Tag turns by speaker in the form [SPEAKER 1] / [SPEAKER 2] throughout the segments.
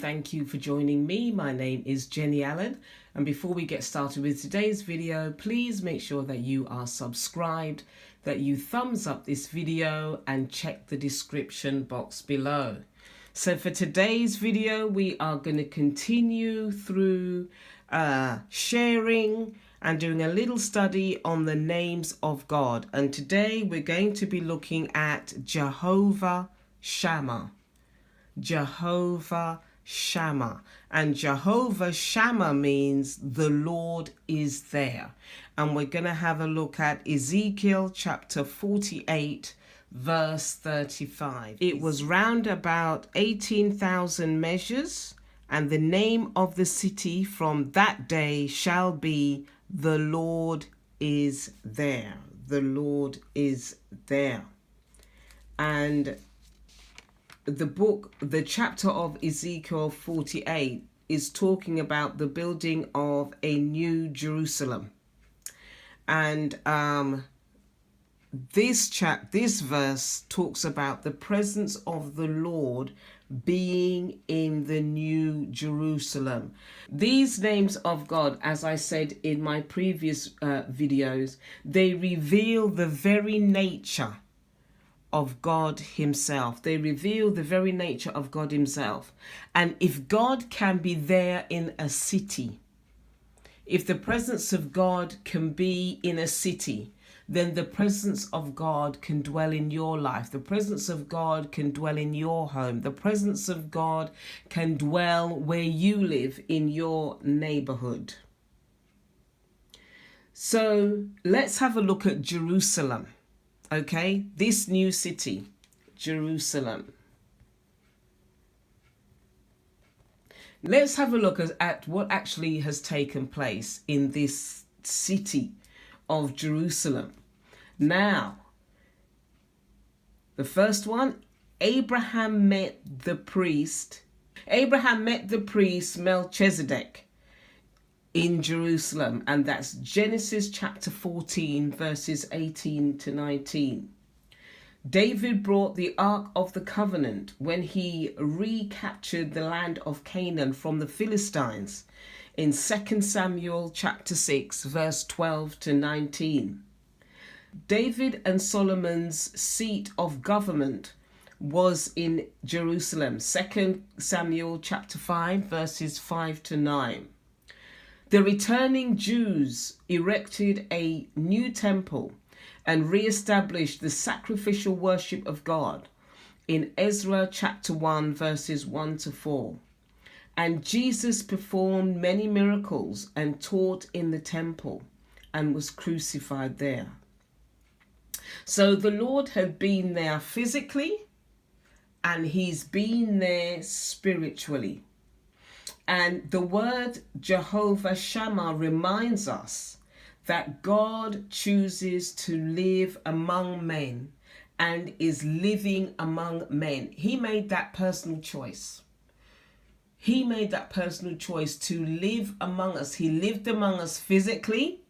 [SPEAKER 1] thank you for joining me. My name is Jenny Allen, and before we get started with today's video, please make sure that you are subscribed, that you thumbs up this video and check the description box below. So for today's video, we are going to continue through sharing and doing a little study on the names of God. And today we're going to be looking at Jehovah Shammah. Jehovah Shammah. And Jehovah Shammah means the Lord is there. And we're going to have a look at Ezekiel chapter 48 verse 35. It was round about 18,000 measures, and the name of the city from that day shall be the Lord is there. The Lord is there. And the chapter of Ezekiel 48 is talking about the building of a new Jerusalem. And this verse talks about the presence of the Lord being in the new Jerusalem. These names of God, as I said in my previous videos, they reveal the very nature of God himself. They reveal the very nature of God himself. And if God can be there in a city, if the presence of God can be in a city, then the presence of God can dwell in your life. The presence of God can dwell in your home. The presence of God can dwell where you live in your neighborhood. So let's have a look at Jerusalem. Okay, this new city, Jerusalem. Let's have a look at what actually has taken place in this city of Jerusalem. Now, the first one, Abraham met the priest Melchizedek in Jerusalem, and that's Genesis chapter 14 verses 18 to 19. David brought the Ark of the Covenant when he recaptured the land of Canaan from the Philistines in 2 Samuel chapter 6 verse 12 to 19. David and Solomon's seat of government was in Jerusalem, 2 Samuel chapter 5 verses 5 to 9. The returning Jews erected a new temple and re-established the sacrificial worship of God in Ezra chapter 1 verses 1 to 4. And Jesus performed many miracles and taught in the temple and was crucified there. So the Lord had been there physically, and he's been there spiritually. And the word Jehovah Shammah reminds us that God chooses to live among men and is living among men. He made that personal choice. He made that personal choice to live among us. He lived among us physically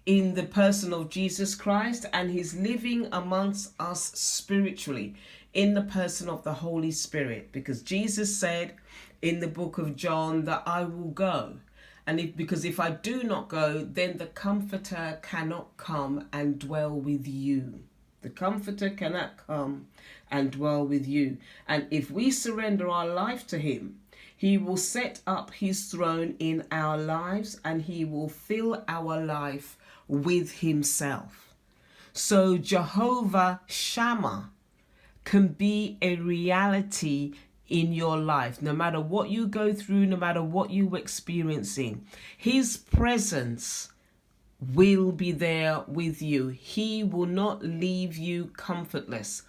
[SPEAKER 1] in the person of Jesus Christ, and he's living amongst us spiritually in the person of the Holy Spirit, because Jesus said in the book of John that I will go. And because if I do not go, then the Comforter cannot come and dwell with you. The Comforter cannot come and dwell with you. And if we surrender our life to him, he will set up his throne in our lives, and he will fill our life with himself. So Jehovah Shammah can be a reality in your life, no matter what you go through, no matter what you're experiencing. His presence will be there with you. He will not leave you comfortless.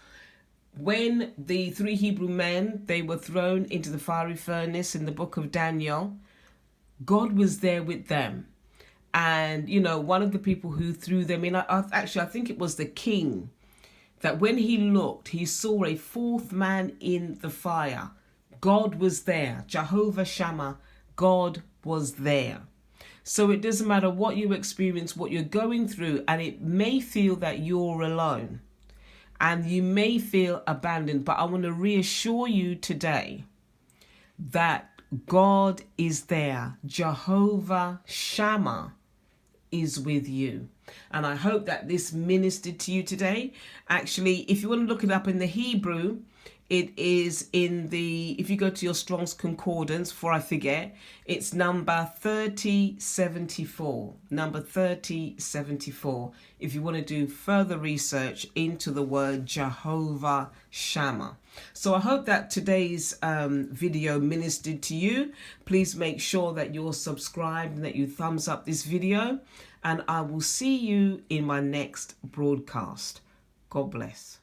[SPEAKER 1] When the 3 Hebrew men, they were thrown into the fiery furnace in the book of Daniel, God was there with them. And, you know, one of the people who threw them in, I think it was the king, that when he looked, he saw a 4th man in the fire. God was there. Jehovah Shammah, God was there. So it doesn't matter what you experience, what you're going through, and it may feel that you're alone and you may feel abandoned, but I want to reassure you today that God is there. Jehovah Shammah is with you. And I hope that this ministered to you today. Actually, if you want to look it up in the Hebrew, it is in the, if you go to your Strong's Concordance, before I forget, it's number 3074. Number 3074. If you want to do further research into the word Jehovah Shammah. So I hope that today's video ministered to you. Please make sure that you're subscribed and that you thumbs up this video. And I will see you in my next broadcast. God bless.